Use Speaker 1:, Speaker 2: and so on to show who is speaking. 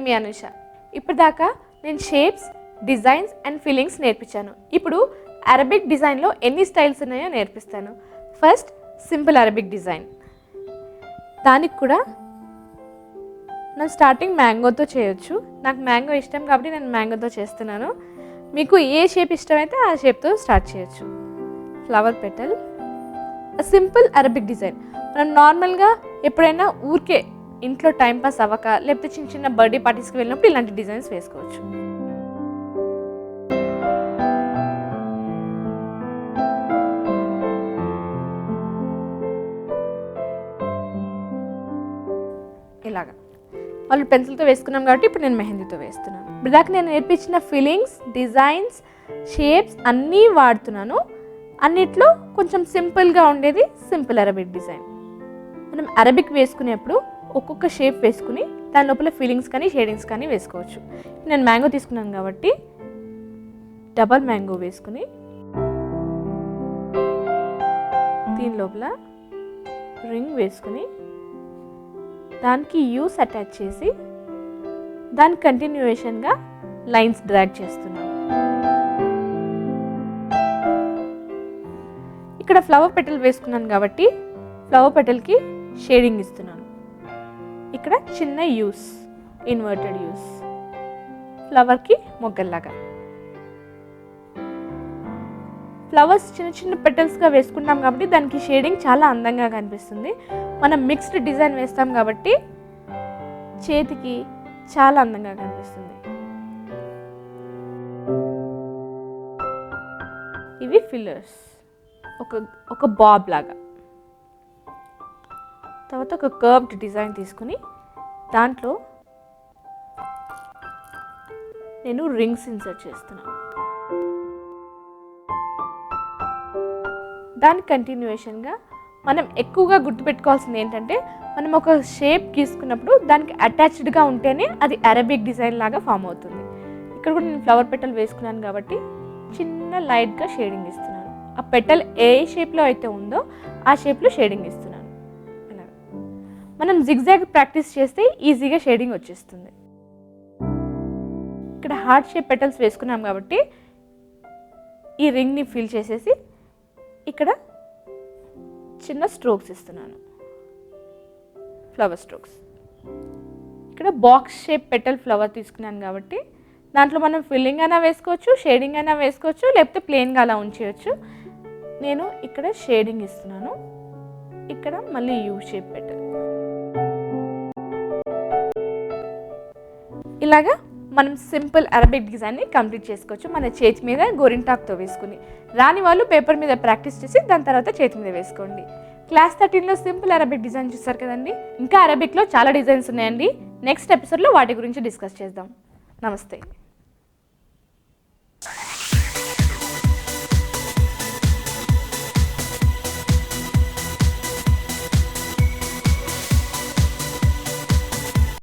Speaker 1: మీ అనుష. ఇప్పటిదాకా నేను shapes, designs and fillings నేర్పించాను. ఇప్పుడు అరబిక్ డిజైన్లో ఎన్ని స్టైల్స్ ఉన్నాయో నేర్పిస్తాను. First simple Arabic design. దానికి కూడా నేను స్టార్టింగ్ మ్యాంగోతో చేయొచ్చు. నాకు మ్యాంగో ఇష్టం కాబట్టి నేను మ్యాంగోతో చేస్తున్నాను. మీకు ఏ షేప్ ఇష్టమైతే ఆ షేప్తో స్టార్ట్ చేయొచ్చు. Flower petal, simple Arabic design. మనం నార్మల్గా ఎప్పుడైనా ఊరికే ఇంట్లో టైంపాస్ అవ్వక లేకపోతే చిన్న చిన్న బర్త్డే పార్టీస్కి వెళ్ళినప్పుడు ఇలాంటి డిజైన్స్ వేసుకోవచ్చు. ఇలాగా వాళ్ళు పెన్సిల్తో వేసుకున్నాం కాబట్టి ఇప్పుడు నేను మెహందీతో వేస్తున్నాను. ఇప్పటిదాకా నేను నేర్పించిన ఫిల్లింగ్స్, డిజైన్స్, షేప్స్ అన్నీ వాడుతున్నాను. అన్నిట్లో కొంచెం సింపుల్గా ఉండేది సింపుల్ అరబిక్ డిజైన్. మనం అరబిక్ వేసుకునేప్పుడు ఒక్కొక్క షేప్ వేసుకుని దాని లోపల ఫిల్లింగ్స్ కానీ షేడింగ్స్ కానీ వేసుకోవచ్చు. నేను మ్యాంగో తీసుకున్నాను కాబట్టి డబల్ మ్యాంగో వేసుకుని దీని లోపల రింగ్ వేసుకుని దానికి యూస్ అటాచ్ చేసి దాని కంటిన్యూయేషన్గా లైన్స్ డ్రాగ్ చేస్తున్నాను. ఇక్కడ ఫ్లవర్ పెటల్ వేసుకున్నాను కాబట్టి ఫ్లవర్ పెటల్కి షేడింగ్ ఇస్తున్నాను. ఇక్కడ చిన్న యూస్, ఇన్వర్టెడ్ యూస్, ఫ్లవర్కి మొగ్గల్లాగా. ఫ్లవర్స్ చిన్న చిన్న పెటల్స్గా వేసుకుంటాం కాబట్టి దానికి షేడింగ్ చాలా అందంగా కనిపిస్తుంది. మనం మిక్స్డ్ డిజైన్ వేస్తాం కాబట్టి చేతికి చాలా అందంగా కనిపిస్తుంది. ఇవి ఫిల్లర్స్, ఒక బాబ్ లాగా. తర్వాత ఒక కర్వ్డ్ డిజైన్ తీసుకుని దాంట్లో నేను రింగ్స్ ఇన్సర్ట్ చేస్తున్నాను. దాని కంటిన్యూయేషన్గా మనం ఎక్కువగా గుర్తుపెట్టుకోవాల్సింది ఏంటంటే మనం ఒక షేప్ గీసుకున్నప్పుడు దానికి అటాచ్డ్గా ఉంటేనే అది అరబిక్ డిజైన్ లాగా ఫామ్ అవుతుంది. ఇక్కడ కూడా నేను ఫ్లవర్ పెటల్ వేసుకున్నాను కాబట్టి చిన్న లైట్గా షేడింగ్ ఇస్తున్నాను. ఆ పెటల్ ఏ షేప్లో అయితే ఉందో ఆ షేప్లో షేడింగ్ ఇస్తున్నాను. మనం జిగ్జాగ్ ప్రాక్టీస్ చేస్తే ఈజీగా షేడింగ్ వచ్చేస్తుంది. ఇక్కడ హార్ట్ షేప్ పెటల్స్ వేసుకున్నాం కాబట్టి ఈ రింగ్ని ఫిల్ చేసేసి ఇక్కడ చిన్న స్ట్రోక్స్ ఇస్తున్నాను, ఫ్లవర్ స్ట్రోక్స్. ఇక్కడ బాక్స్ షేప్ పెటల్ ఫ్లవర్ తీసుకున్నాను కాబట్టి దాంట్లో మనం ఫిల్లింగ్ అయినా వేసుకోవచ్చు, షేడింగ్ అయినా వేసుకోవచ్చు, లేకపోతే ప్లెయిన్గా అలా ఉంచేయచ్చు. నేను ఇక్కడ షేడింగ్ ఇస్తున్నాను. ఇక్కడ మళ్ళీ యూ షేప్ పెటల్. ఇలాగా మనం సింపుల్ అరబిక్ డిజైన్ని కంప్లీట్ చేసుకోవచ్చు మన చేతి మీద గోరింటాక్తో వేసుకుని. రాని వాళ్ళు పేపర్ మీద ప్రాక్టీస్ చేసి దాని తర్వాత చేతి మీద వేసుకోండి. క్లాస్ 13లో సింపుల్ అరబిక్ డిజైన్ చూస్తారు కదండి. ఇంకా అరబిక్లో చాలా డిజైన్స్ ఉన్నాయండి. నెక్స్ట్ ఎపిసోడ్లో వాటి గురించి డిస్కస్ చేద్దాం. నమస్తే.